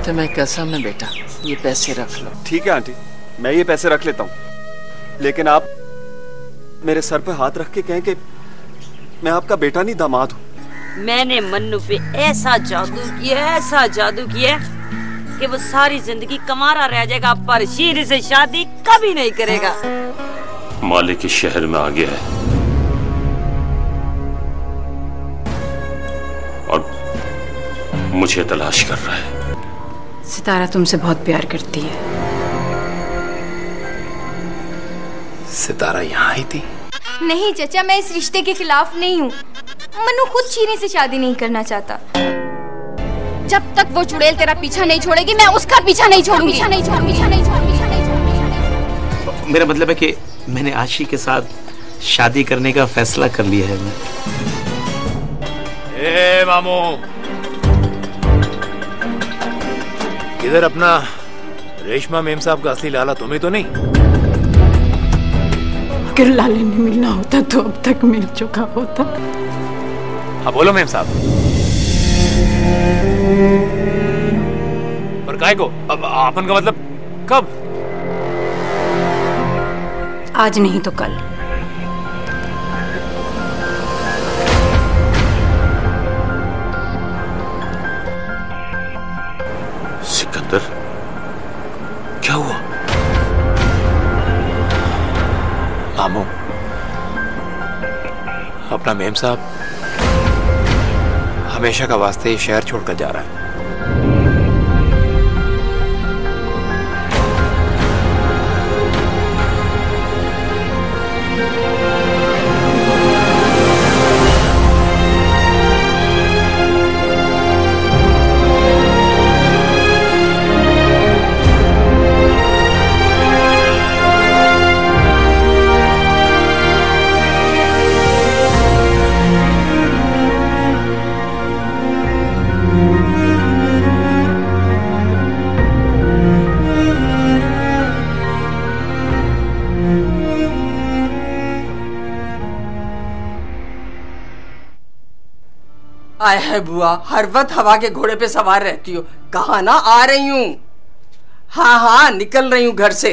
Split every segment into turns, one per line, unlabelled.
तुम्हें कसम है बेटा, ये पैसे रख लो।
ठीक है आंटी, मैं ये पैसे रख लेता हूँ, लेकिन आप मेरे सर पे हाथ रख के कहें कि मैं आपका बेटा नहीं दामाद हूँ।
मैंने मन्नू पे ऐसा जादू किया कि वो सारी जिंदगी कमारा रह जाएगा, पर शीर से शादी कभी नहीं करेगा।
मालिक इस शहर में आ गया है और मुझे तलाश कर रहा है।
सितारा तुमसे बहुत प्यार करती है।
सितारा यहाँ आई थी?
नहीं चाचा, मैं इस रिश्ते के खिलाफ नहीं हूँ। मन्नू खुद शीरी से शादी नहीं करना चाहता। जब तक वो चुड़ैल तेरा पीछा नहीं छोड़ेगी, मैं उसका पीछा नहीं छोड़ूंगी।
मेरा मतलब है कि मैंने आशी के साथ शादी करने का फैसला कर लिया है।
ए मामू, इधर अपना रेशमा मेम साहब का असली लाला तुम्हें तो नहीं?
अगर लाले ने मिलना होता तो अब तक मिल चुका होता।
हाँ बोलो मेम साहब। पर काय को? अब आपन का मतलब कब?
आज नहीं तो कल।
सिकंदर, क्या हुआ?
मामू, अपना मेम साहब हमेशा का वास्ते ये शहर छोड़कर जा रहा है।
आय है बुआ, हर वक्त हवा के घोड़े पे सवार रहती हो। कहा ना आ रही हूँ। हाँ हाँ, निकल रही हूँ घर से।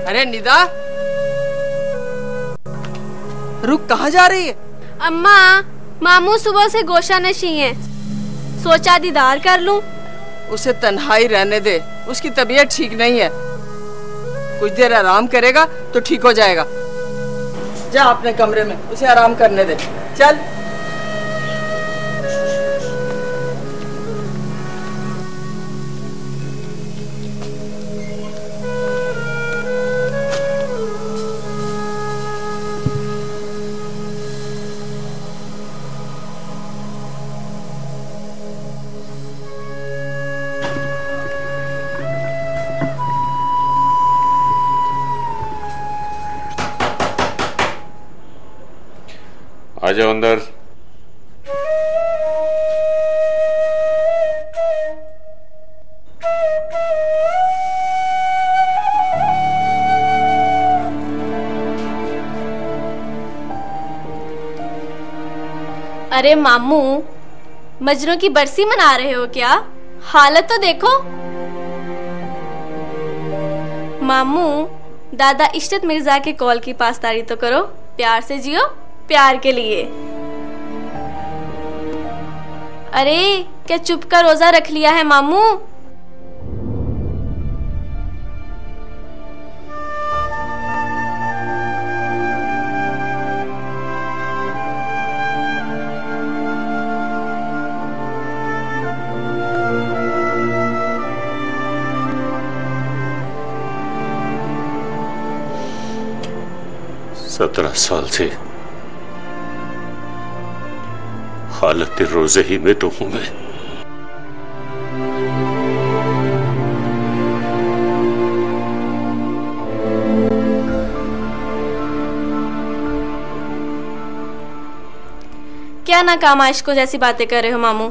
अरे निदा, रुक, कहाँ जा रही है?
अम्मा, मामू सुबह से गोशा नशी है, सोचा दीदार कर लूं।
उसे तन्हाई रहने दे, उसकी तबीयत ठीक नहीं है। कुछ देर आराम करेगा तो ठीक हो जाएगा। जा अपने कमरे में, उसे आराम करने दे। चल।
आ जाओ अंदर।
अरे मामू, मजनू की बरसी मना रहे हो क्या? हालत तो देखो। मामू, दादा इश्रत मिर्जा के कॉल की पासदारी तो करो। प्यार से जियो, प्यार के लिए। अरे क्या चुप का रोजा रख लिया है मामू?
सत्रह साल से हालत रोजे ही में तो हूं मैं।
क्या नाकाम आशिकों जैसी बातें कर रहे हो मामू?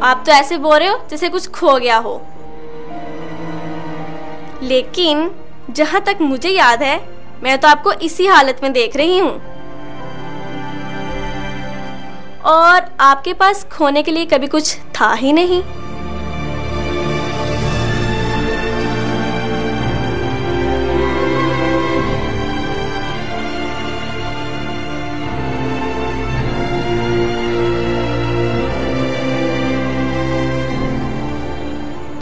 आप तो ऐसे बोल रहे हो जैसे कुछ खो गया हो।
लेकिन जहाँ तक मुझे याद है मैं तो आपको इसी हालत में देख रही हूँ, और आपके पास खोने के लिए कभी कुछ था ही नहीं।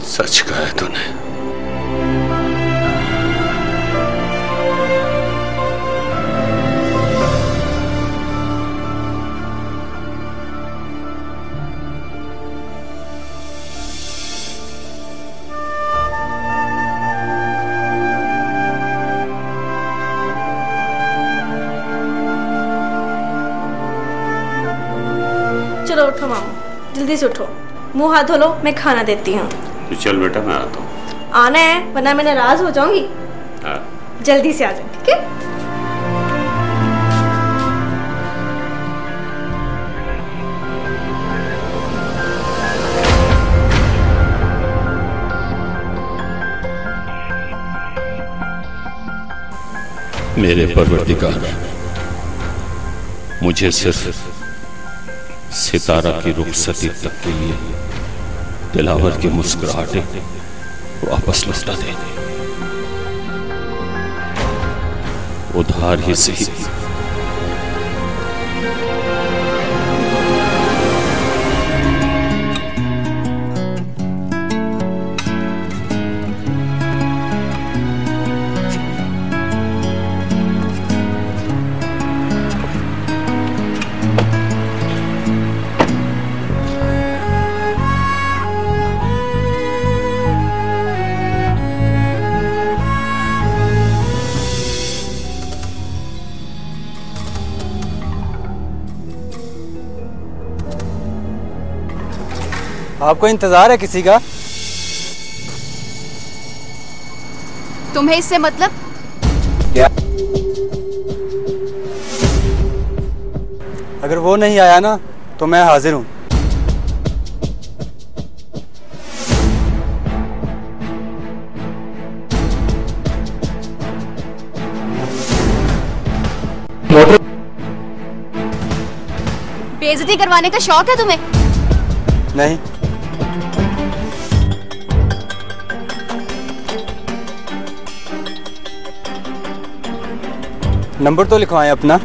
सच कहा है तूने।
चलो उठो मामू, जल्दी से उठो, मुंह हाथ धो लो, मैं खाना देती हूँ।
तो चल बेटा मैं आता हूँ।
आना है वरना मैं नाराज हो जाऊंगी।
हाँ।
जल्दी से आ जाओ, ठीक है?
मेरे परवरदिगार, मुझे सिर्फ सितारा की रुखसती तक के लिए दिलावर की मुस्कुराहटें वापस लौटा दे, उधार ही सही।
आपको इंतजार है किसी का?
तुम्हें इससे मतलब?
क्या? अगर वो नहीं आया ना तो मैं हाजिर हूं।
बेइज्जती करवाने का शौक है तुम्हें?
नहीं। नंबर तो लिखवाएं अपना।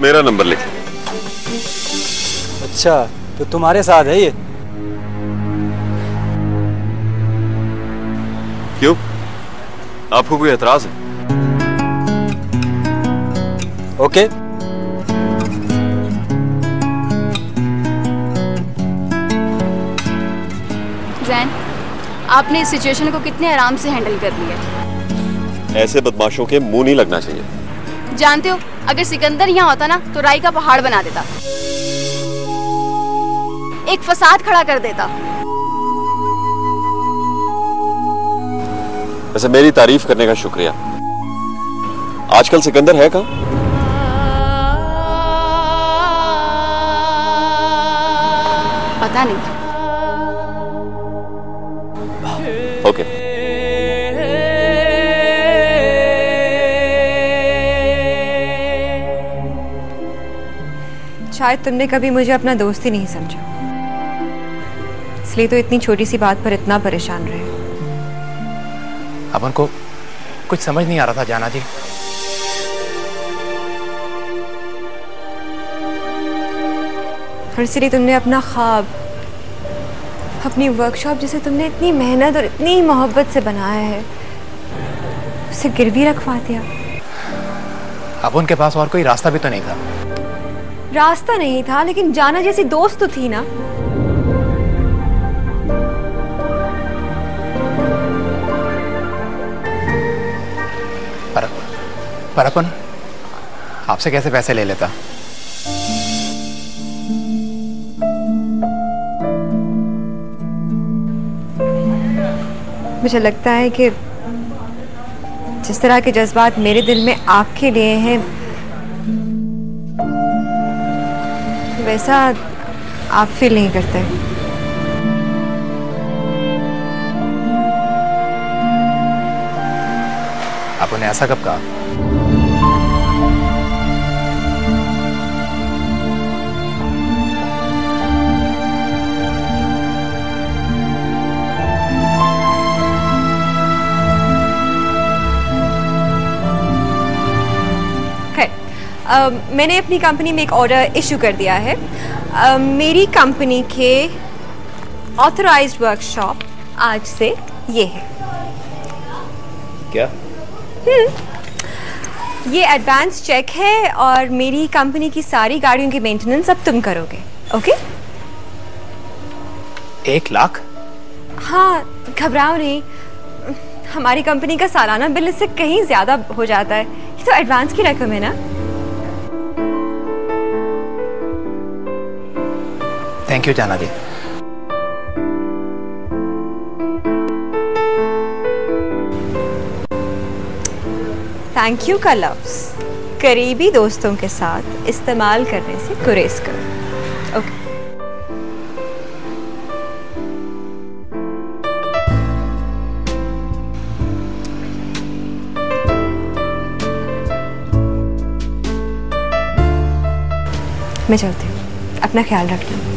मेरा नंबर लिख।
अच्छा, तो तुम्हारे साथ है ये?
क्यों? आपको कोई एतराज है?
ओके।
जैन, आपने इस सिचुएशन को कितने आराम से हैंडल कर लिया।
ऐसे बदमाशों के मुंह नहीं लगना चाहिए।
जानते हो, अगर सिकंदर यहाँ होता ना तो राई का पहाड़ बना देता, एक फसाद खड़ा कर देता।
वैसे मेरी तारीफ करने का शुक्रिया। आजकल सिकंदर है कहाँ?
पता नहीं।
ओके।
शायद तुमने कभी मुझे अपना दोस्त ही नहीं समझा, इसलिए तो इतनी छोटी सी बात पर इतना परेशान रहे।
अपन को कुछ समझ नहीं आ रहा था जाना जी।
और इसलिए तुमने अपना ख्वाब, अपनी वर्कशॉप जिसे तुमने इतनी मेहनत और इतनी मोहब्बत से बनाया है, उसे गिरवी रखवा दिया।
अब उनके पास और कोई रास्ता भी तो नहीं था।
रास्ता नहीं था, लेकिन जाना जैसी दोस्त तो थी ना।
पर अपन आपसे कैसे पैसे ले लेता?
मुझे लगता है कि जिस तरह के जज्बात मेरे दिल में आपके लिए हैं, वैसा आप फील नहीं करते?
आपने ऐसा कब कहा?
मैंने अपनी कंपनी में एक ऑर्डर इशू कर दिया है। मेरी कंपनी के ऑथराइज्ड वर्कशॉप आज से ये है।
क्या?
ये एडवांस चेक है और मेरी कंपनी की सारी गाड़ियों की मेंटेनेंस अब तुम करोगे, ओके?
1 लाख?
हाँ, घबराओ नहीं। हमारी कंपनी का सालाना बिल इससे कहीं ज्यादा हो जाता है। ये तो एडवांस की रकम है ना।
थैंक यू जाना दी।
थैंक यू का लफ्ज करीबी दोस्तों के साथ इस्तेमाल करने से गुरेज करो, ओके? मैं चलती हूँ, अपना ख्याल रखना।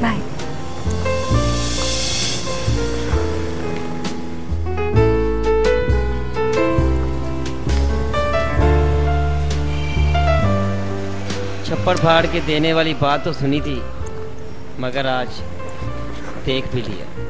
बाय।
छप्पड़ फाड़ के देने वाली बात तो सुनी थी, मगर आज देख भी लिया।